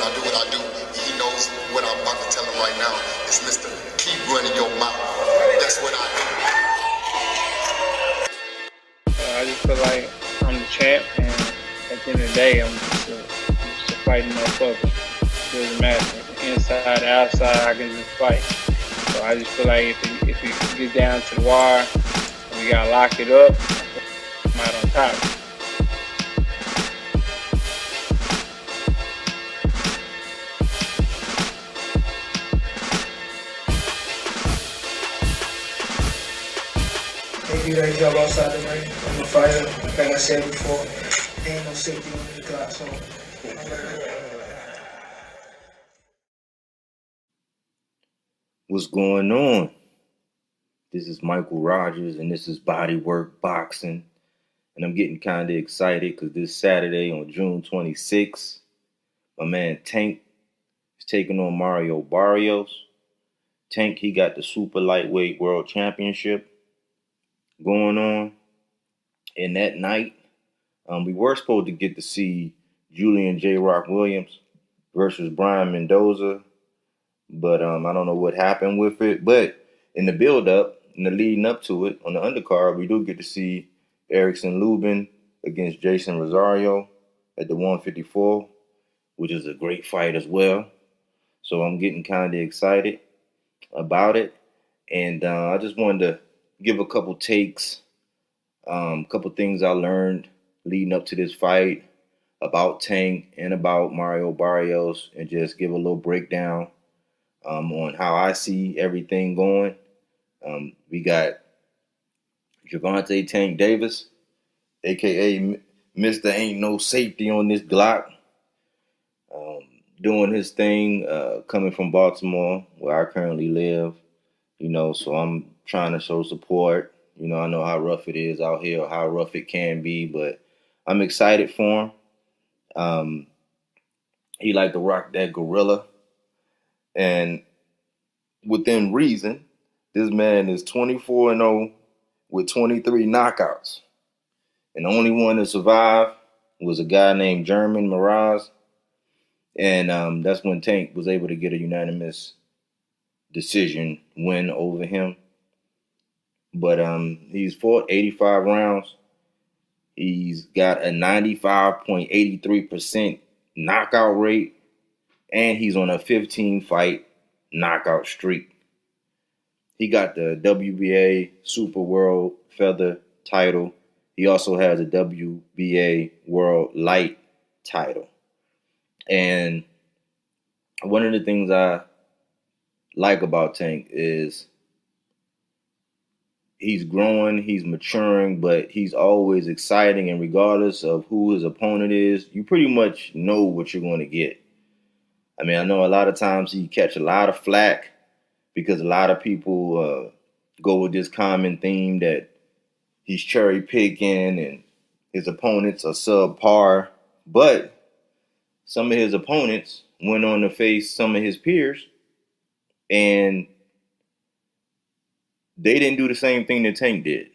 I do what I do. He knows what I'm about to tell him right now. It's Mr. Keep Running Your Mouth. That's what I do. I just feel like I'm the champ, and at the end of the day, I'm just a fighting motherfucker. Doesn't matter. Inside, outside, I can just fight. So I just feel like if it gets down to the wire, and we gotta lock it up, I'm out on top. They do their job outside the ring. I'm a fighter. Like I said before, there ain't no safety on the clock, so What's going on? This is Michael Rogers, and this is Bodywork Boxing. And I'm getting kind of excited because this Saturday on June 26th, my man Tank is taking on Mario Barrios. Tank, he got the super lightweight world championship going on. And that night, we were supposed to get to see Julian J. Rock Williams versus Brian Mendoza. But I don't know what happened with it. But in the build-up, in the leading up to it, on the undercard, we do get to see Erickson Lubin against Jason Rosario at the 154, which is a great fight as well. So I'm getting kind of excited about it. And I just wanted to give a couple takes, a couple things I learned leading up to this fight about Tank and about Mario Barrios, and just give a little breakdown on how I see everything going. We got Gervonta Tank Davis, a.k.a. Mr. Ain't No Safety on this Glock, doing his thing, coming from Baltimore, where I currently live, so I'm trying to show support. I know how rough it is out here, or how rough it can be, but I'm excited for him. He like to rock that gorilla. And within reason, this man is 24-0 with 23 knockouts. And the only one to survive was a guy named German Mirage. And that's when Tank was able to get a unanimous decision win over him. But he's fought 85 rounds. He's got a 95.83% knockout rate. And he's on a 15-fight knockout streak. He got the WBA Super World Feather title. He also has a WBA World Light title. And one of the things I like about Tank is he's growing, he's maturing, but he's always exciting. And regardless of who his opponent is, you pretty much know what you're going to get. I mean, I know a lot of times he catch a lot of flack because a lot of people go with this common theme that he's cherry picking and his opponents are subpar. But some of his opponents went on to face some of his peers, and they didn't do the same thing that Tank did.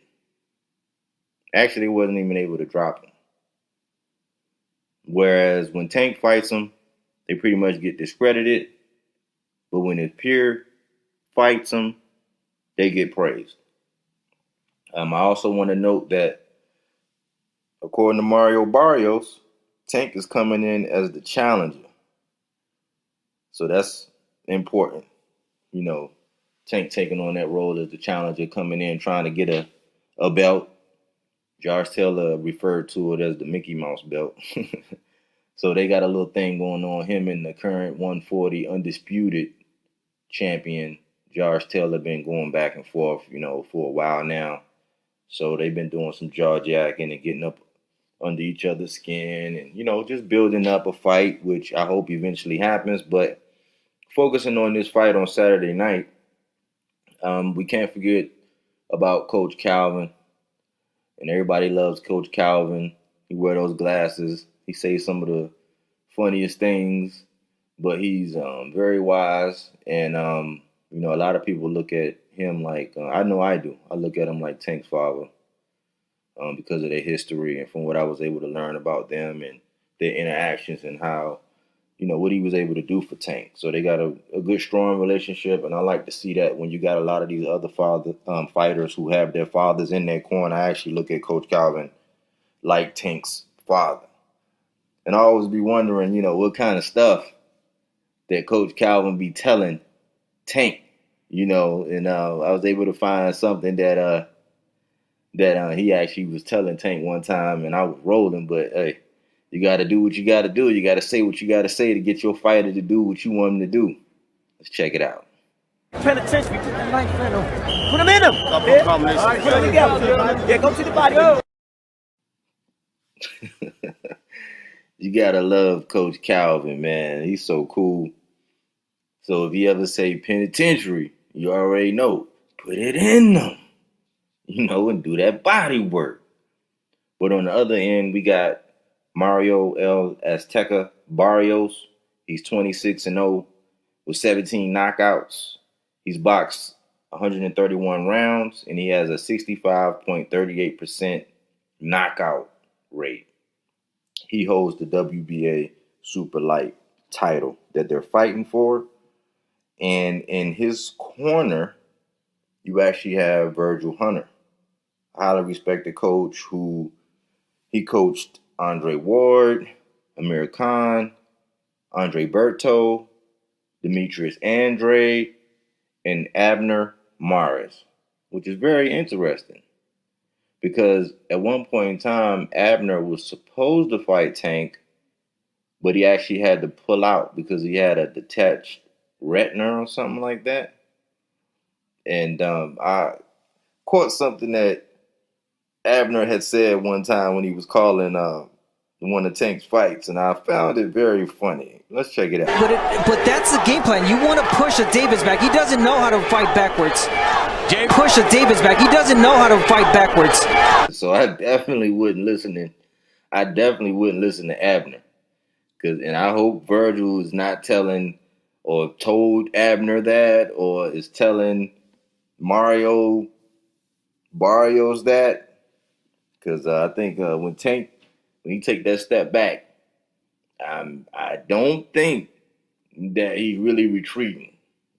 Actually, wasn't even able to drop him. Whereas when Tank fights him, they pretty much get discredited. But when his peer fights him, they get praised. I also want to note that, according to Mario Barrios, Tank is coming in as the challenger. So that's important. Tank taking on that role as the challenger, coming in trying to get a belt. Josh Taylor referred to it as the Mickey Mouse belt. So they got a little thing going on. Him and the current 140 undisputed champion, Josh Taylor, been going back and forth, for a while now. So they've been doing some jaw jacking and getting up under each other's skin and, just building up a fight, which I hope eventually happens. But focusing on this fight on Saturday night, we can't forget about Coach Calvin. And everybody loves Coach Calvin. He wears those glasses. He says some of the funniest things, but he's very wise. And, a lot of people look at him like, I know I do. I look at him like Tank's father because of their history and from what I was able to learn about them and their interactions and how what he was able to do for Tank. So they got a good, strong relationship, and I like to see that when you got a lot of these other fighters who have their fathers in their corner. I actually look at Coach Calvin like Tank's father. And I always be wondering, what kind of stuff that Coach Calvin be telling Tank, and I was able to find something that he actually was telling Tank one time, and I was rolling, but hey, you got to do what you got to do. You got to say what you got to say to get your fighter to do what you want him to do. Let's check it out. Penitentiary, put that knife in him. Put him in him. All right, put him together. Yeah, go to the body. You got to love Coach Calvin, man. He's so cool. So if you ever say penitentiary, you already know. Put it in them, and do that body work. But on the other end, we got Mario El Azteca Barrios. He's 26-0 with 17 knockouts. He's boxed 131 rounds, and he has a 65.38% knockout rate. He holds the WBA super light title that they're fighting for. And in his corner, you actually have Virgil Hunter, a highly respected coach who he coached Andre Ward, Amir Khan, Andre Berto, Demetrius Andrade, and Abner Mares, which is very interesting because at one point in time, Abner was supposed to fight Tank, but he actually had to pull out because he had a detached retina or something like that. And I caught something that Abner had said one time when he was calling one of Tank's fights, and I found it very funny. Let's check it out. But that's the game plan. You want to push a Davis back. He doesn't know how to fight backwards. Push a Davis back. He doesn't know how to fight backwards. So I definitely wouldn't listen to Abner, and I hope Virgil is not telling or told Abner that, or is telling Mario Barrios that, because I think when you take that step back, I don't think that he's really retreating.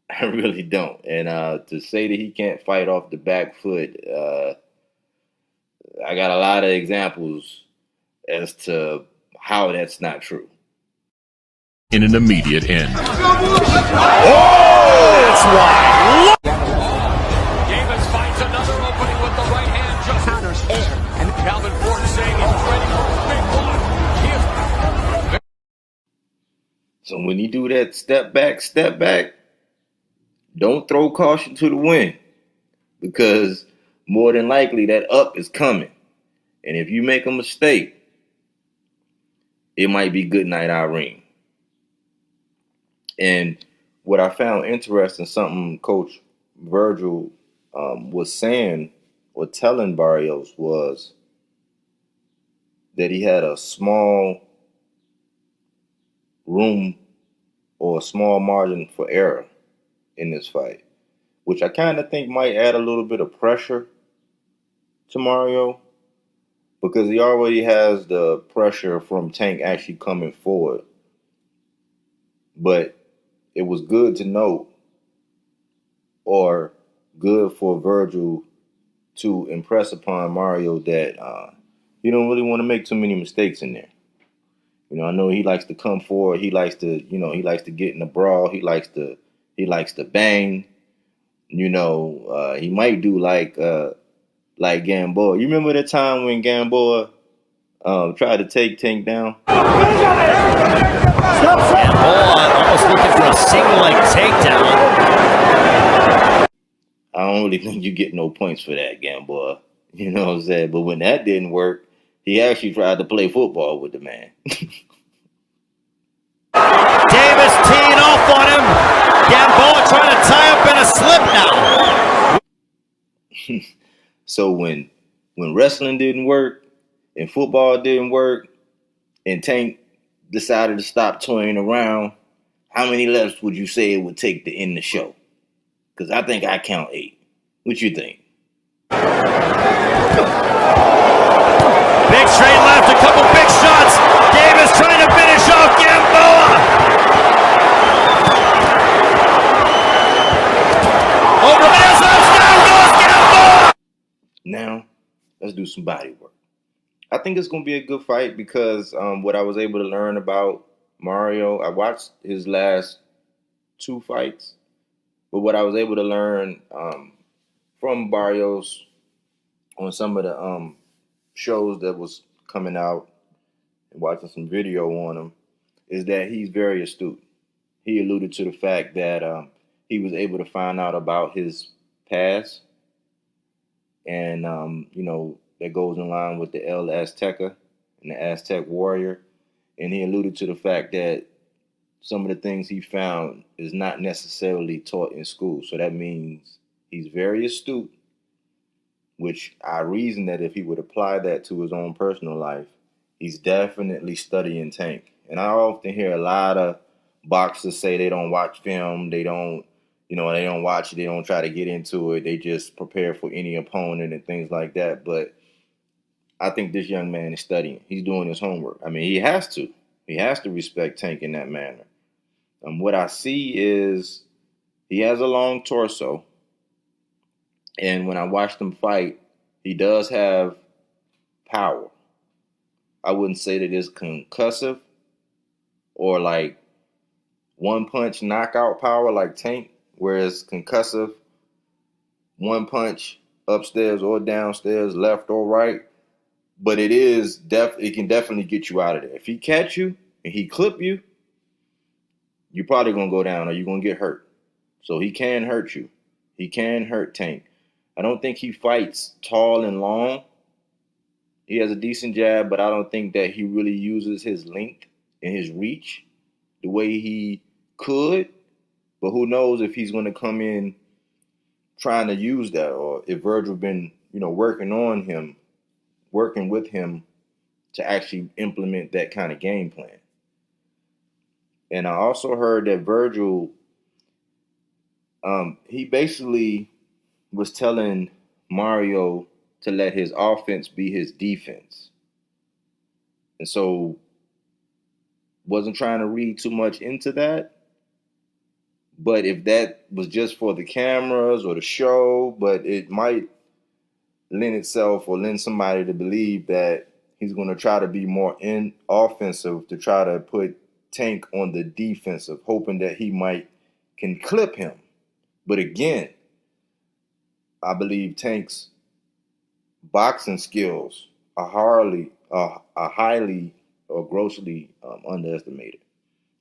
I really don't. And to say that he can't fight off the back foot, I got a lot of examples as to how that's not true. In an immediate end. Oh, it's wide. Davis finds another opening with the right hand. Just counters air. And Calvin Ford saying he's ready for a big one. So when you do that step back, don't throw caution to the wind, because more than likely that up is coming. And if you make a mistake, it might be good night, Irene. And what I found interesting, something Coach Virgil was saying or telling Barrios, was that he had a small room or a small margin for error in this fight, which I kind of think might add a little bit of pressure to Mario, because he already has the pressure from Tank actually coming forward. But it was good to note, or good for Virgil to impress upon Mario, that you don't really want to make too many mistakes in there. I know he likes to come forward. He likes to get in the brawl. He likes to bang. He might do like Gamboa. You remember the time when Gamboa tried to take Tank down? Gamboa almost looking for a single leg takedown. I don't really think you get no points for that, Gamboa. You know what I'm saying? But when that didn't work, he actually tried to play football with the man. Davis teeing off on him. Gamboa trying to tie up in a slip now. So when wrestling didn't work and football didn't work and Tank decided to stop toying around, how many lefts would you say it would take to end the show? Because I think I count 8. What you think? Big straight left, a couple big shots. Davis trying to finish off Gamboa. do some body work. I think it's going to be a good fight because what I was able to learn about Mario, I watched his last 2 fights, but what I was able to learn from Barrios on some of the shows that was coming out and watching some video on him is that he's very astute. He alluded to the fact that he was able to find out about his past, and that goes in line with the El Azteca and the Aztec warrior. And he alluded to the fact that some of the things he found is not necessarily taught in school. So that means he's very astute, which I reason that if he would apply that to his own personal life, he's definitely studying Tank. And I often hear a lot of boxers say they don't watch film, they don't watch it, they don't try to get into it, they just prepare for any opponent and things like that. But I think this young man is studying. He's doing his homework. I mean, he has to. He has to respect Tank in that manner. What I see is he has a long torso. And when I watched him fight, he does have power. I wouldn't say that it's concussive or like one-punch knockout power like Tank, whereas concussive, one punch upstairs or downstairs, left or right. But it can definitely get you out of there. If he catch you and he clip you, you're probably going to go down or you're going to get hurt. So he can hurt you. He can hurt Tank. I don't think he fights tall and long. He has a decent jab, but I don't think that he really uses his length and his reach the way he could. But who knows if he's going to come in trying to use that, or if Virgil been, working with him to actually implement that kind of game plan. And I also heard that Virgil, he basically was telling Mario to let his offense be his defense. And so wasn't trying to read too much into that. But if that was just for the cameras or the show, but it might lend somebody to believe that he's going to try to be more offensive to try to put Tank on the defensive, hoping that he can clip him. But again, I believe Tank's boxing skills are highly or grossly underestimated,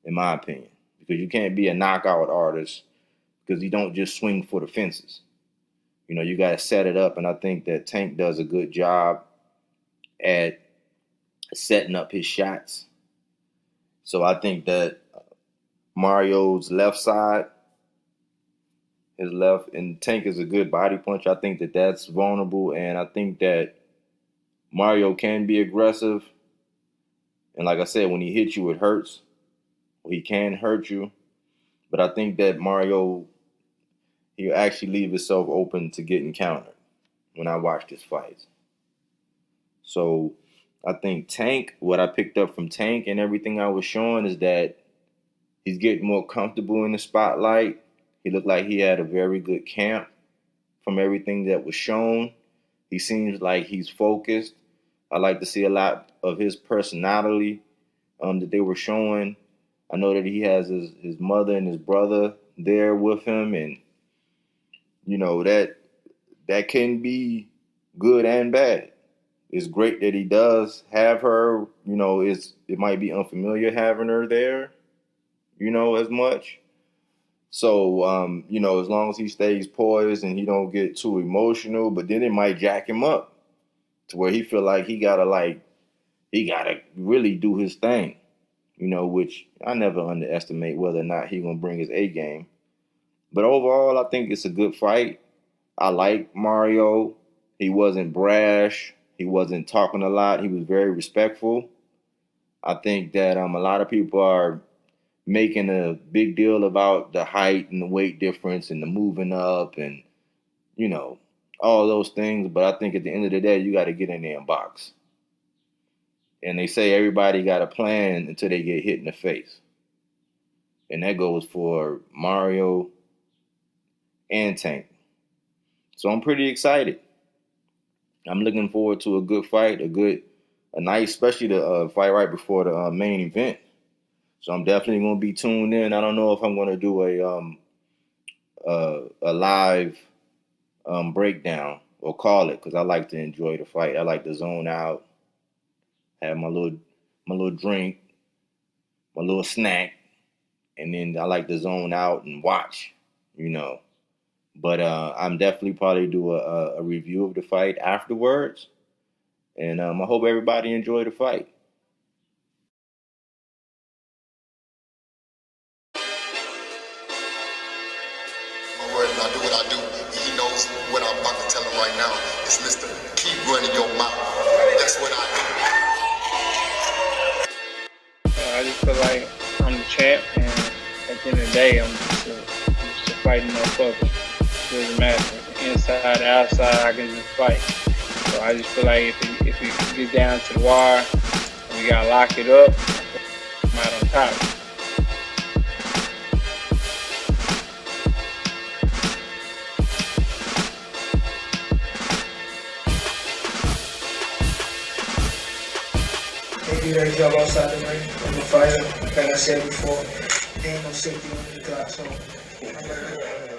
in my opinion, because you can't be a knockout artist because you don't just swing for the fences. You got to set it up, and I think that Tank does a good job at setting up his shots. So I think that Mario's left side, his left, and Tank is a good body punch. I think that that's vulnerable, and I think that Mario can be aggressive. And like I said, when he hits you, it hurts. He can hurt you. But I think that Mario, he'll actually leave himself open to getting countered when I watch his fights. So I think Tank, what I picked up from Tank and everything I was showing is that he's getting more comfortable in the spotlight. He looked like he had a very good camp from everything that was shown. He seems like he's focused. I like to see a lot of his personality that they were showing. I know that he has his mother and his brother there with him, and that can be good and bad. It's great that he does have her. It might be unfamiliar having her there, as much. So, as long as he stays poised and he don't get too emotional, but then it might jack him up to where he feel like he gotta really do his thing, which I never underestimate whether or not he gonna bring his A game. But overall, I think it's a good fight. I like Mario. He wasn't brash. He wasn't talking a lot. He was very respectful. I think that a lot of people are making a big deal about the height and the weight difference and the moving up and, all those things. But I think at the end of the day, you got to get in there and box. And they say everybody got a plan until they get hit in the face. And that goes for Mario and Tank. So I'm pretty excited. I'm looking forward to a good fight, a nice, especially the fight right before the main event. So I'm definitely gonna be tuned in. I don't know if I'm gonna do a live breakdown or call it, because I like to enjoy the fight. I like to zone out, have my little drink, my little snack, and then I like to zone out and watch, you know. But I'm definitely probably do a review of the fight afterwards, and I hope everybody enjoyed the fight. My word, and I do what I do. He knows what I'm about to tell him right now. It's Mr. Keep running your mouth. That's what I I just feel like I'm the champ, and at the end of the day, I'm just a fighting motherfucker. It doesn't matter. Inside, outside, I can just fight. So I just feel like if it gets down to the wire, and we gotta lock it up, I'm out on top. They do their job outside the ring. I'm a fighter. Like I said before, there ain't no safety on the clock, so I'm ready.